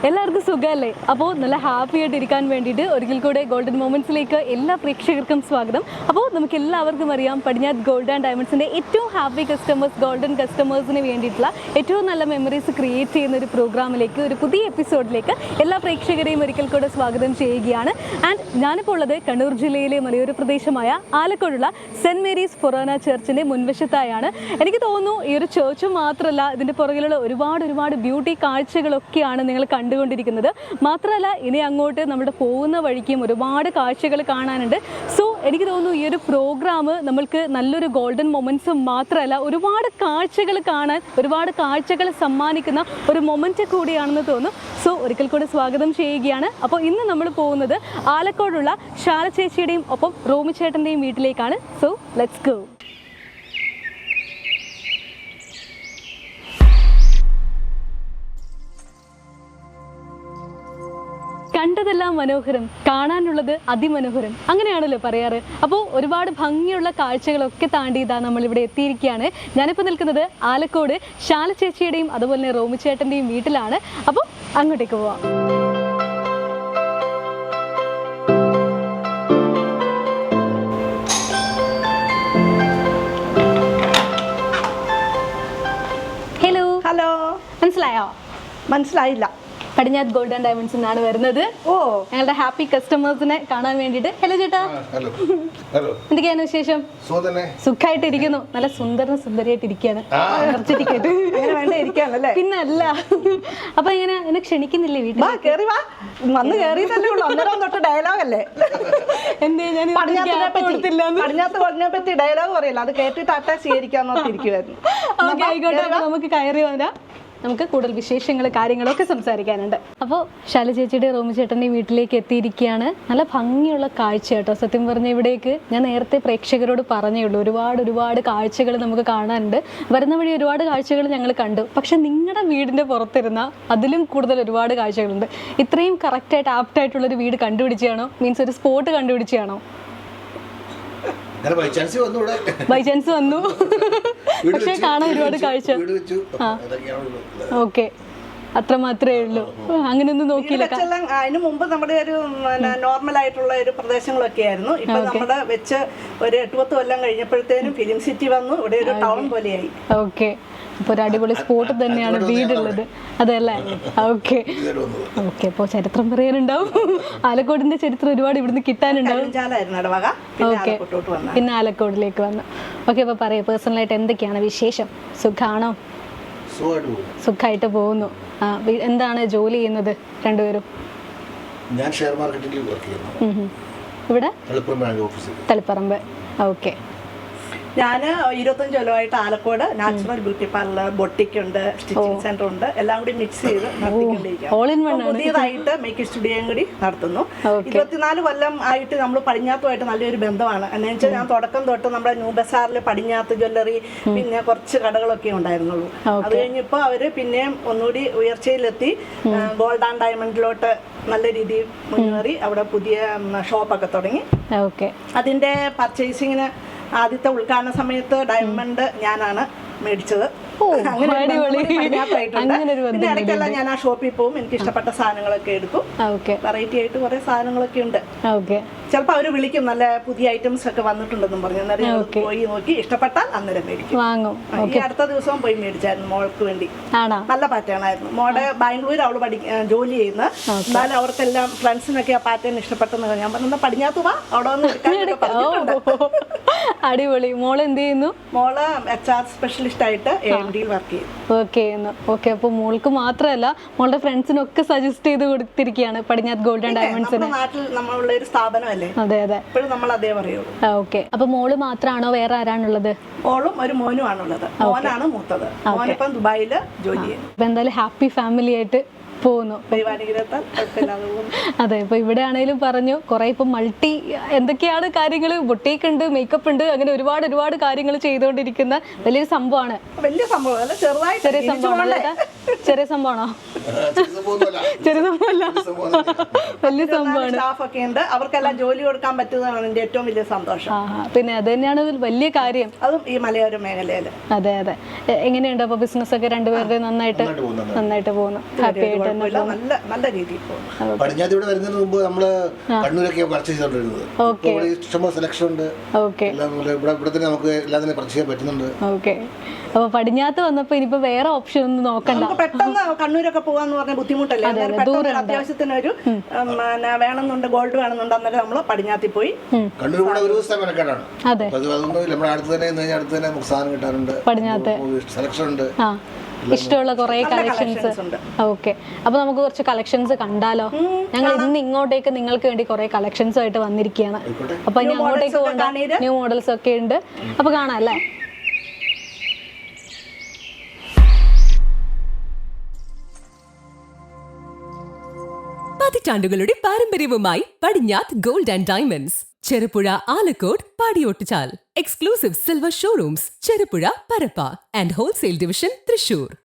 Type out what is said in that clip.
എല്ലാവർക്കും സുഖമല്ലേ? അപ്പോൾ നല്ല ഹാപ്പി ആയിട്ട് ഇരിക്കാൻ വേണ്ടിയിട്ട് ഒരിക്കൽ കൂടെ ഗോൾഡൻ മൊമെന്റ്സിലേക്ക് എല്ലാ പ്രേക്ഷകർക്കും സ്വാഗതം. അപ്പോൾ നമുക്ക് എല്ലാവർക്കും അറിയാം, പടിഞ്ഞാറ് ഗോൾഡ് ആൻഡ് ഡയമണ്ട്സിൻ്റെ ഏറ്റവും ഹാപ്പി കസ്റ്റമേഴ്സ്, ഗോൾഡൻ കസ്റ്റമേഴ്സിന് വേണ്ടിയിട്ടുള്ള ഏറ്റവും നല്ല മെമ്മറീസ് ക്രിയേറ്റ് ചെയ്യുന്ന ഒരു പ്രോഗ്രാമിലേക്ക്, ഒരു പുതിയ എപ്പിസോഡിലേക്ക് എല്ലാ പ്രേക്ഷകരെയും ഒരിക്കൽ കൂടെ സ്വാഗതം ചെയ്യുകയാണ്. ആൻഡ് ഞാനിപ്പോൾ ഉള്ളത് കണ്ണൂർ ജില്ലയിലെ മലയോര പ്രദേശമായ ആലക്കോടുള്ള സെൻറ്റ് മേരീസ് ഫൊറോന ചർച്ചിൻ്റെ മുൻവശത്തായാണ്. എനിക്ക് തോന്നുന്നു ഈ ഒരു ചർച്ച് മാത്രമല്ല, ഇതിൻ്റെ പുറകിലുള്ള ഒരുപാട് ബ്യൂട്ടി കാഴ്ചകളൊക്കെയാണ് നിങ്ങൾ കണ്ടുകൊണ്ടിരിക്കുന്നത്. മാത്രമല്ല ഇനി അങ്ങോട്ട് നമ്മുടെ പോകുന്ന വഴിക്കും ഒരുപാട് കാഴ്ചകൾ കാണാനുണ്ട്. സോ എനിക്ക് തോന്നുന്നു ഈ ഒരു പ്രോഗ്രാം നമ്മൾക്ക് നല്ലൊരു ഗോൾഡൻ മൊമെൻറ്റ്സ് മാത്രമല്ല, ഒരുപാട് കാഴ്ചകൾ കാണാൻ, ഒരുപാട് കാഴ്ചകൾ സമ്മാനിക്കുന്ന ഒരു മൊമെൻറ്റ് കൂടിയാണെന്ന് തോന്നുന്നു. സോ ഒരിക്കൽ കൂടെ സ്വാഗതം ചെയ്യുകയാണ്. അപ്പോൾ ഇന്ന് നമ്മൾ പോകുന്നത് ആലക്കോടുള്ള ശാല ചേച്ചിയുടെയും ഒപ്പം റോമി ചേട്ടൻ്റെയും വീട്ടിലേക്കാണ്. So let's go. കണ്ടതെല്ലാം മനോഹരം, കാണാനുള്ളത് അതിമനോഹരം, അങ്ങനെയാണല്ലോ പറയാറ്. അപ്പോൾ ഒരുപാട് ഭംഗിയുള്ള കാഴ്ചകളൊക്കെ താണ്ടി ഇതാ നമ്മളിവിടെ എത്തിയിരിക്കുകയാണ്. ഞാനിപ്പോൾ നിൽക്കുന്നത് ആലക്കോട് ശാല ചേച്ചിയുടെയും അതുപോലെ തന്നെ റോമി ചേട്ടൻ്റെയും വീട്ടിലാണ്. അപ്പോൾ അങ്ങോട്ടേക്ക് പോവാം. ഹലോ ഹലോ, മനസ്സിലായോ? മനസ്സിലായില്ല. പടിഞ്ഞാറ് ഗോൾഡ് ആൻഡ് ഡയമണ്ട്സ് എന്നാണ് വരുന്നത്. ഓ, ഞങ്ങളുടെ ഹാപ്പി കസ്റ്റമേഴ്സിനെ കാണാൻ വേണ്ടിയിട്ട്. ഹലോ ചേട്ടാ, എന്തൊക്കെയാണ് വിശേഷം? സുഖമായിട്ട് ഇരിക്കുന്നു. നല്ല സുന്ദരിയായിട്ട് ഇരിക്കുകയാണ്. പിന്നെ അല്ല, അപ്പൊ ഇങ്ങനെ എന്നെ ക്ഷണിക്കുന്നില്ലേ വീട്ടിൽ? വന്ന് കേറിയതല്ലേ ഉള്ളൂ. അന്നേരം തൊട്ട് ഡയലോഗ് അല്ലേ? എന്തേ ഞാൻ പടിഞ്ഞാത്തിനെ പറ്റി ഡയലോഗ് പറയല്ല, അത് കേട്ടിട്ട് സ്വീകരിക്കാന്നിരിക്കുവായിരുന്നു. ഓക്കെ, ആയിക്കോട്ടെ. നമുക്ക് കയറി വരാം. നമുക്ക് കൂടുതൽ വിശേഷങ്ങൾ, കാര്യങ്ങളൊക്കെ സംസാരിക്കാനുണ്ട്. അപ്പോൾ ശാല ചേച്ചിയുടെ റോമി ചേട്ടൻ്റെ വീട്ടിലേക്ക് എത്തിയിരിക്കുകയാണ്. നല്ല ഭംഗിയുള്ള കാഴ്ച കേട്ടോ. സത്യം പറഞ്ഞ ഇവിടേക്ക് ഞാൻ നേരത്തെ പ്രേക്ഷകരോട് പറഞ്ഞേ ഉള്ളൂ, ഒരുപാട് കാഴ്ചകൾ നമുക്ക് കാണാനുണ്ട്. വരുന്ന വഴി ഒരുപാട് കാഴ്ചകൾ ഞങ്ങൾ കണ്ടു. പക്ഷെ നിങ്ങളുടെ വീടിൻ്റെ പുറത്തിരുന്ന അതിലും കൂടുതൽ ഒരുപാട് കാഴ്ചകളുണ്ട്. ഇത്രയും കറക്റ്റായിട്ട് ആപ്റ്റായിട്ടുള്ളൊരു വീട് കണ്ടുപിടിച്ചാണോ, മീൻസ് ഒരു സ്പോട്ട് കണ്ടുപിടിച്ചാണോ? ബൈ ചാൻസ് വന്നു, പക്ഷെ കാണാൻ ഒരുപാട് കാഴ്ച. ഓക്കെ, അത്ര മാത്രമേ ഉള്ളൂ. അങ്ങനെയൊന്നും നോക്കിയില്ല. അതിന് മുമ്പ് നമ്മുടെ ഒരു നോർമൽ ആയിട്ടുള്ള ഒരു പ്രദേശങ്ങളൊക്കെ ആയിരുന്നു. ഇപ്പൊ നമ്മുടെ വെച്ച് ഒരു 8-10 കൊല്ലം കഴിഞ്ഞപ്പോഴത്തേനും ഫിലിം സിറ്റി വന്നു. ഇവിടെ ഒരു ടൗൺ പോലെയായി. ഓക്കെ, അപ്പോൾ ഒരു അടിപൊളി സ്പോട്ട് തന്നെയാണ് വീടുള്ളത്, അതല്ലേ? ഓക്കെ, അപ്പോൾ ചരിത്രം പറയാനുണ്ടാവും. ആലക്കോടിന്റെ ചരിത്രം ഒരുപാട് ഇവിടുന്ന് കിട്ടാനുണ്ടാവും. ഓക്കെ, പിന്നെ ആലക്കോടിലേക്ക് വന്നു. ഓക്കെ, അപ്പോൾ പറയാം, പേഴ്സണലായിട്ട് എന്തൊക്കെയാണ് വിശേഷം? സുഖാണോ? സുഖമായിട്ട് പോകുന്നു. എന്താണ് ജോലി ചെയ്യുന്നത് രണ്ടുപേരും? ഞാൻ ഷെയർ മാർക്കറ്റിംഗിൽ വർക്ക് ചെയ്യുന്നു. ഇവിടെ തളിപ്പറമ്പ്. ഓക്കെ. ഞാൻ 25 കൊല്ലമായിട്ട് Alakode natural beauty parlour, boutique ഉണ്ട്, സ്റ്റിച്ചിങ് സെന്റർ ഉണ്ട്, എല്ലാം കൂടി മിക്സ് ചെയ്ത് നടത്തിക്കൊണ്ടിരിക്കുകയാണ്. പുതിയതായിട്ട് മേക്ക് സ്റ്റുഡിയോയും കൂടി നടത്തുന്നു. 24 കൊല്ലം ആയിട്ട് നമ്മൾ പടിഞ്ഞാത്തുമായിട്ട് നല്ലൊരു ബന്ധമാണ്. എന്നു വെച്ചാൽ ഞാൻ തുടക്കം തൊട്ട് നമ്മുടെ ന്യൂ ബസാറിൽ പടിഞ്ഞാത്ത് ജ്വല്ലറി, പിന്നെ കുറച്ച് കടകളൊക്കെ ഉണ്ടായിരുന്നുള്ളൂ. അത് കഴിഞ്ഞപ്പോൾ അവര് പിന്നെയും ഒന്നുകൂടി ഉയർച്ചയിലെത്തി ഗോൾഡ് ആൻഡ് ഡയമണ്ടിലോട്ട് നല്ല രീതിയിൽ മുന്നേറി അവിടെ പുതിയ ഷോപ്പൊക്കെ തുടങ്ങി. അതിന്റെ പർച്ചേസിങ്ങിന് ആദ്യത്തെ ഉദ്ഘാടന സമയത്ത് ഡയമണ്ട് ഞാനാണ് മേടിച്ചത്. ഇടയ്ക്കെല്ലാം ഞാൻ ആ ഷോപ്പിൽ പോകും, എനിക്ക് ഇഷ്ടപ്പെട്ട സാധനങ്ങളൊക്കെ എടുക്കും. വെറൈറ്റി ആയിട്ട് കുറെ സാധനങ്ങളൊക്കെ ഉണ്ട്. ചിലപ്പോൾ അവര് വിളിക്കും, നല്ല പുതിയ ഐറ്റംസ് ഒക്കെ വന്നിട്ടുണ്ടെന്നും പറഞ്ഞു. അന്നേരം പോയി നോക്കി ഇഷ്ടപ്പെട്ടാൽ അന്നേരം മേടിക്കും. ഈ അടുത്ത ദിവസവും പോയി മേടിച്ചായിരുന്നു മോൾക്ക് വേണ്ടി. നല്ല പാറ്റേൺ ആയിരുന്നു. മോളെ ബാംഗ്ലൂർ അവള് ജോലി ചെയ്യുന്ന, എന്നാലും അവർക്കെല്ലാം ഫ്രണ്ട്സിനൊക്കെ ആ പാറ്റേൺ ഇഷ്ടപ്പെട്ടെന്ന് ഞാൻ പറഞ്ഞു, പടിഞ്ഞാത്ത് വാ, അവിടെ വന്ന് അടിപൊളി. മോള് എന്ത് ചെയ്യുന്നു? മോള് HR സ്പെഷ്യലിസ്റ്റ് ആയിട്ട് വർക്ക് ചെയ്യുന്നു. ഓക്കെ, അപ്പോൾ മോൾക്ക് മാത്രമല്ല മോളുടെ ഫ്രണ്ട്സിനൊക്കെ സജസ്റ്റ് ചെയ്ത് കൊടുത്തിരിക്കുകയാണ് പടിഞ്ഞാറ് ഗോൾഡ് ആൻഡ് ഡയമണ്ട്സിന്. നാട്ടിൽ നമ്മളുള്ള ഒരു സ്ഥാപനമല്ലേ. അതെ, ഇപ്പോഴും നമ്മൾ അതേ പറയുള്ളൂ. ഓക്കെ, അപ്പൊ മോള് മാത്രമാണോ, വേറെ ആരാണുള്ളത്? മോളും ഒരു മോനും ആണുള്ളത്. മോനാണ് മൂത്തത്. മോനിപ്പം ദുബായില് ജോലി ചെയ്യുന്നു. അപ്പൊ എന്തായാലും ഹാപ്പി ഫാമിലി ആയിട്ട് പോകുന്നു. അതെ, ഇപ്പൊ ഇവിടെ ആണെങ്കിലും പറഞ്ഞു കുറെ ഇപ്പൊ മൾട്ടി എന്തൊക്കെയാണ് കാര്യങ്ങൾ, ബൊട്ടീക്ക് ഉണ്ട്, മേക്കപ്പ് ഉണ്ട്, അങ്ങനെ ഒരുപാട് കാര്യങ്ങൾ ചെയ്തുകൊണ്ടിരിക്കുന്ന വലിയൊരു സംഭവമാണ്. വലിയ സംഭവം, ചെറിയ സംഭവമാണോ? ചെറിയ സംഭവമല്ല, വലിയ സംഭവമാണ്. സ്റ്റാഫൊക്കെ ഉണ്ട്, അവർക്കെല്ലാം ജോലി കൊടുക്കാൻ പറ്റുന്നതാണ് എന്റെ ഏറ്റവും വലിയ സന്തോഷം. പിന്നെ അത് തന്നെയാണ് വലിയ കാര്യം, അതും ഈ മലയോര മേഖലയില്. അതെ. എങ്ങനെയുണ്ട് അപ്പൊ ബിസിനസ് ഒക്കെ രണ്ടുപേരുടെ? നന്നായിട്ട് പോകുന്നു. ഹാപ്പി ആയിട്ട് കുഴപ്പമില്ല, നല്ല നല്ല രീതിയിൽ പോകും. പടിഞ്ഞാത്ത് ഇവിടെ വരുന്നതിന് മുമ്പ് നമ്മള് കണ്ണൂരൊക്കെ പർച്ചേസ് ചെയ്തോണ്ടിരുന്നത്. ഇപ്പൊ ഇവിടെ ഇഷ്ടംപോലെ സെലക്ഷൻ ഉണ്ട്. എല്ലാം ഇവിടെ തന്നെ നമുക്ക് എല്ലാം തന്നെ പർച്ചേസ് ചെയ്യാൻ പറ്റുന്നുണ്ട്. ഓക്കെ, അപ്പൊ പടിഞ്ഞാത്ത് വന്നപ്പോ ഇനിയിപ്പോ വേറെ ഓപ്ഷൻ ഒന്നും നോക്കണ്ട. നമുക്ക് പെട്ടെന്ന് കണ്ണൂരൊക്കെ പോകാന്ന് പറഞ്ഞ ബുദ്ധിമുട്ടല്ലേ. അത്യാവശ്യത്തിന് ഒരു വേണമെന്നുണ്ട്, ഗോൾഡ് വേണമെന്നുണ്ട്, അന്നേരം നമ്മള് പടിഞ്ഞാത്തിൽ പോയി. കണ്ണൂർ കൂടെ ഒരു ദിവസത്തെ മെനക്കേടാണ്. അതൊന്നും നമ്മുടെ അടുത്ത് തന്നെ അടുത്ത് തന്നെ നമുക്ക് സാധനം കിട്ടാറുണ്ട്. പടിഞ്ഞാത്ത് സെലക്ഷൻ ഉണ്ട്, ഇഷ്ടമുള്ള കുറെ കളക്ഷൻസ് ഉണ്ട്. ഓക്കെ, അപ്പൊ നമുക്ക് കുറച്ച് കളക്ഷൻസ് കണ്ടാലോ? ഞങ്ങൾ ഇന്ന് ഇങ്ങോട്ടേക്ക് നിങ്ങൾക്ക് വേണ്ടി കുറെ കളക്ഷൻസ് ആയിട്ട് വന്നിരിക്കുകയാണ്. അപ്പൊ ഇനി അങ്ങോട്ടേക്ക് പോകണ്ട, ന്യൂ മോഡൽസ് ഒക്കെ ഉണ്ട്. അപ്പൊ കാണാം അല്ലേ? പതിറ്റാണ്ടുകളുടെ പാരമ്പര്യവുമായി Padinjath gold and diamonds, Cherupuzha, Alakode, Padiyottuchal. Exclusive silver showrooms Cherupuzha, Parappa and wholesale division Thrissur.